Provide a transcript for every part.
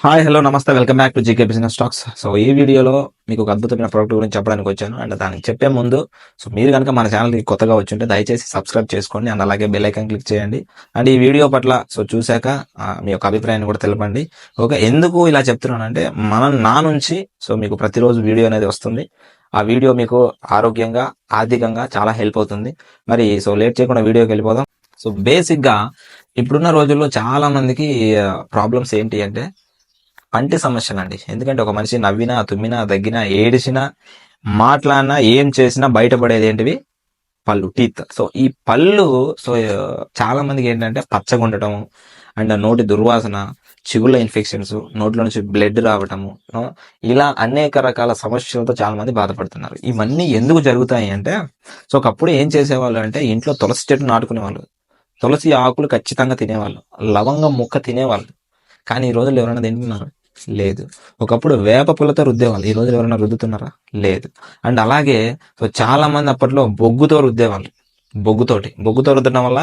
Hi hello నమస్తే welcome back to GK business talks. So ఈ వీడియోలో మీకు ఒక అద్భుతమైన ప్రోడక్ట్ గురించి చెప్పడానికి వచ్చాను. అండ్ దానికి చెప్పే ముందు మీరు కనుక మన ఛానల్కి కొత్తగా వచ్చుంటే దయచేసి సబ్స్క్రైబ్ చేసుకోండి అండ్ అలాగే బెల్ ఐకాన్ క్లిక్ చేయండి. అండ్ ఈ వీడియో పట్ల చూశాక మీ యొక్క అభిప్రాయాన్ని కూడా తెలపండి. ఓకే, ఎందుకు ఇలా చెప్తున్నానంటే నా నుంచి మీకు ప్రతిరోజు వీడియో అనేది వస్తుంది. ఆ వీడియో మీకు ఆరోగ్యంగా ఆర్థికంగా చాలా హెల్ప్ అవుతుంది. మరి లేట్ చేయకుండా వీడియోకి వెళ్ళిపోదాం. బేసిక్గా ఇప్పుడున్న రోజుల్లో చాలా మందికి ప్రాబ్లమ్స్ ఏంటి అంటే పంటి సమస్యలండి. ఎందుకంటే ఒక మనిషి నవ్వినా తుమ్మినా దగ్గినా ఏడిసినా మాట్లాడినా ఏం చేసినా బయటపడేది ఏంటివి? పళ్ళు, టీత్. ఈ పళ్ళు చాలా మందికి ఏంటంటే పచ్చగా ఉండటము అండ్ నోటి దుర్వాసన, చిగుళ్ళ ఇన్ఫెక్షన్స్, నోట్లో నుంచి బ్లడ్ రావటము, ఇలా అనేక రకాల సమస్యలతో చాలా మంది బాధపడుతున్నారు. ఇవన్నీ ఎందుకు జరుగుతాయి అంటే ఒకప్పుడు ఏం చేసేవాళ్ళు అంటే ఇంట్లో తులసి చెట్టు నాటుకునేవాళ్ళు, తులసి ఆకులు ఖచ్చితంగా తినేవాళ్ళు, లవంగం ముక్క తినేవాళ్ళు. కానీ ఈ రోజుల్లో ఎవరైనా తింటున్నారు? లేదు. ఒకప్పుడు వేప పుల్లతో రుద్దేవాళ్ళు, ఈ రోజులు ఎవరైనా రుద్దుతున్నారా? లేదు. అండ్ అలాగే చాలా మంది అప్పట్లో బొగ్గుతో రుద్దేవాళ్ళు, బొగ్గుతో రుద్దడం వల్ల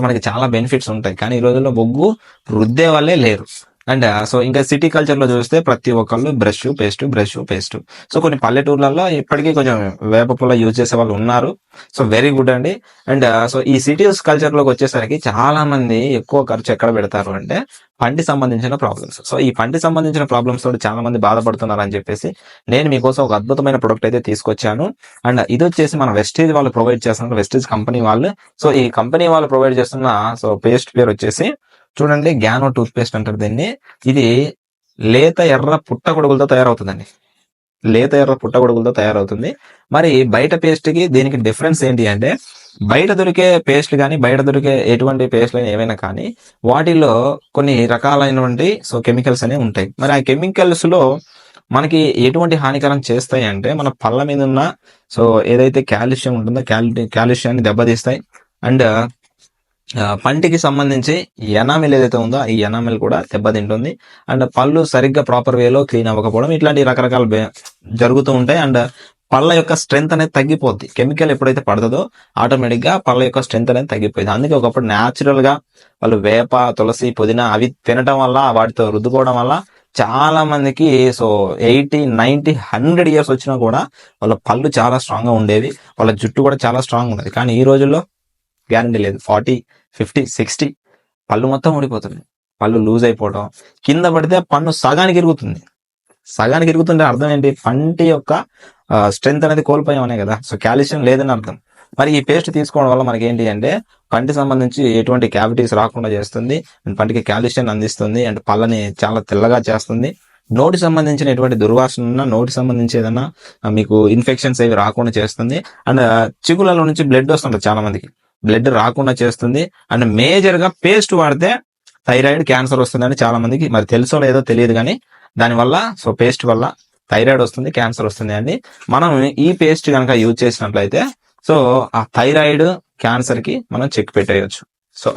మనకి చాలా బెనిఫిట్స్ ఉంటాయి. కానీ ఈ రోజుల్లో బొగ్గు రుద్దే వాళ్ళే లేరు. అండ్ ఇంకా సిటీ కల్చర్ లో చూస్తే ప్రతి ఒక్కళ్ళు బ్రష్ పేస్ట్. కొన్ని పల్లెటూర్లలో ఇప్పటికీ కొంచెం వేప పుల్ల యూజ్ చేసే వాళ్ళు ఉన్నారు. వెరీ గుడ్ అండి. అండ్ ఈ సిటీస్ కల్చర్ లోకి వచ్చేసరికి చాలా మంది ఎక్కువ ఖర్చు ఎక్కడ పెడతారు అంటే పంటి సంబంధించిన ప్రాబ్లమ్స్. ఈ పంటి సంబంధించిన ప్రాబ్లమ్స్ తోటి చాలా మంది బాధపడుతున్నారు అని చెప్పేసి నేను మీకోసం ఒక అద్భుతమైన ప్రొడక్ట్ అయితే తీసుకొచ్చాను. అండ్ ఇది వచ్చేసి మన వెస్టేజ్ వాళ్ళు ప్రొవైడ్ చేస్తున్నారు, వెస్టేజ్ కంపెనీ వాళ్ళు. ఈ కంపెనీ వాళ్ళు ప్రొవైడ్ చేస్తున్న పేస్ట్ పేరు వచ్చేసి చూడండి, గ్యానో టూత్ పేస్ట్ అంటారు దీన్ని. ఇది లేత ఎర్ర పుట్టగొడుగులతో తయారవుతుందండి, లేత ఎర్ర పుట్టగొడుగులతో తయారవుతుంది. మరి బయట పేస్ట్ కి దీనికి డిఫరెన్స్ ఏంటి అంటే బయట దొరికే పేస్ట్ కానీ బయట దొరికే ఎటువంటి పేస్ట్లు ఏమైనా కానీ వాటిలో కొన్ని రకాలైనటువంటి కెమికల్స్ అనేవి ఉంటాయి. మరి ఆ కెమికల్స్ లో మనకి ఎటువంటి హానికరం చేస్తాయి అంటే మన పళ్ళ మీద ఉన్న ఏదైతే కాల్షియం ఉంటుందో కాల్షియాన్ని దెబ్బతీస్తాయి. అండ్ పంటికి సంబంధించి ఎనామిల్ ఏదైతే ఉందో ఈ ఎనామిల్ కూడా దెబ్బతింటుంది. అండ్ పళ్ళు సరిగ్గా ప్రాపర్ వేలో క్లీన్ అవ్వకపోవడం, ఇట్లాంటి రకరకాల జరుగుతూ ఉంటాయి. అండ్ పళ్ళ యొక్క స్ట్రెంత్ అనేది తగ్గిపోద్ది. కెమికల్ ఎప్పుడైతే పడుతుందో ఆటోమేటిక్ గా పళ్ళ యొక్క స్ట్రెంత్ అనేది తగ్గిపోయింది. అందుకే ఒకప్పుడు న్యాచురల్ గా వాళ్ళు వేప, తులసి, పుదీనా అవి తినటం వల్ల, వాటితో రుద్దుకోవడం వల్ల చాలా మందికి 80, 90, 100 ఇయర్స్ వచ్చినా కూడా వాళ్ళ పళ్ళు చాలా స్ట్రాంగ్ గా ఉండేవి, వాళ్ళ జుట్టు కూడా చాలా స్ట్రాంగ్ ఉండేది. కానీ ఈ రోజుల్లో గ్యారంటీ లేదు. 40, 50, 60 పళ్ళు మొత్తం ఊడిపోతుంది, పళ్ళు లూజ్ అయిపోవడం, కింద పడితే పన్ను సగానికి ఇరుగుతుంటే అర్థం ఏంటి? పంటి యొక్క స్ట్రెంత్ అనేది కోల్పోయామనే కదా. కాల్షియం లేదని అర్థం. మరి ఈ పేస్ట్ తీసుకోవడం వల్ల మనకి ఏంటి అంటే పంటి సంబంధించి ఎటువంటి క్యావిటీస్ రాకుండా చేస్తుంది, అండ్ పంటికి కాల్షియం అందిస్తుంది, అండ్ పళ్ళని చాలా తెల్లగా చేస్తుంది. నోటి సంబంధించిన ఎటువంటి దుర్వాసన ఉన్నా, నోటి సంబంధించి ఏదైనా మీకు ఇన్ఫెక్షన్స్ ఏవి రాకుండా చేస్తుంది. అండ్ చిగుళ్ళలో నుంచి బ్లడ్ వస్తుంటుంది, చాలా మందికి బ్లడ్ రాకుండా చేస్తుంది. అండ్ మేజర్ గా పేస్ట్ వాడితే థైరాయిడ్, క్యాన్సర్ వస్తుందని చాలా మందికి మరి తెలుసో లేదో తెలియదు, కానీ దానివల్ల పేస్ట్ వల్ల థైరాయిడ్ వస్తుంది, క్యాన్సర్ వస్తుంది అండి. మనం ఈ పేస్ట్ కనుక యూజ్ చేసినట్లయితే ఆ థైరాయిడ్, క్యాన్సర్ కి మనం చెక్ పెట్టేయచ్చు.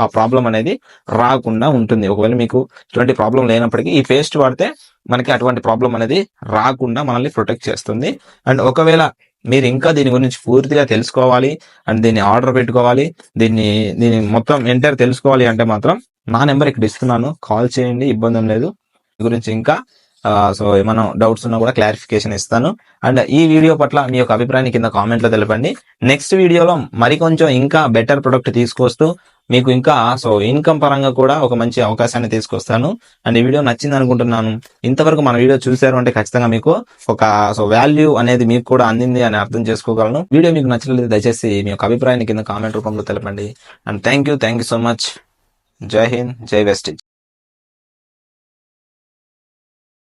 ఆ ప్రాబ్లం అనేది రాకుండా ఉంటుంది. ఒకవేళ మీకు ఇటువంటి ప్రాబ్లం లేనప్పటికీ ఈ పేస్ట్ వాడితే మనకి అటువంటి ప్రాబ్లం అనేది రాకుండా మనల్ని ప్రొటెక్ట్ చేస్తుంది. అండ్ ఒకవేళ మీరు ఇంకా దీని గురించి పూర్తిగా తెలుసుకోవాలి అండ్ దీన్ని ఆర్డర్ పెట్టుకోవాలి, దీన్ని మొత్తం ఎంటైర్ తెలుసుకోవాలి అంటే మాత్రం నా నెంబర్ ఇక్కడ ఇస్తున్నాను, కాల్ చేయండి, ఇబ్బంది లేదు. గురించి ఇంకా ఏమైనా డౌట్స్ ఉన్నా కూడా క్లారిఫికేషన్ ఇస్తాను. అండ్ ఈ వీడియో పట్ల మీ యొక్క అభిప్రాయాన్ని కింద కామెంట్ లో తెలపండి. నెక్స్ట్ వీడియోలో మరికొంచెం ఇంకా బెటర్ ప్రొడక్ట్ తీసుకొస్తూ మీకు ఇంకా ఇన్కమ్ పరంగా కూడా ఒక మంచి అవకాశాన్ని తీసుకొస్తాను. అండ్ ఈ వీడియో నచ్చింది అనుకుంటున్నాను. ఇంతవరకు మన వీడియో చూశారు అంటే ఖచ్చితంగా మీకు ఒక వాల్యూ అనేది మీకు కూడా అందింది అని అర్థం చేసుకోగలను. వీడియో మీకు నచ్చలేదు దయచేసి మీ యొక్క అభిప్రాయాన్ని కింద కామెంట్ రూపంలో తెలపండి. And thank you so much. జై హింద్, జై వెస్టేజ్.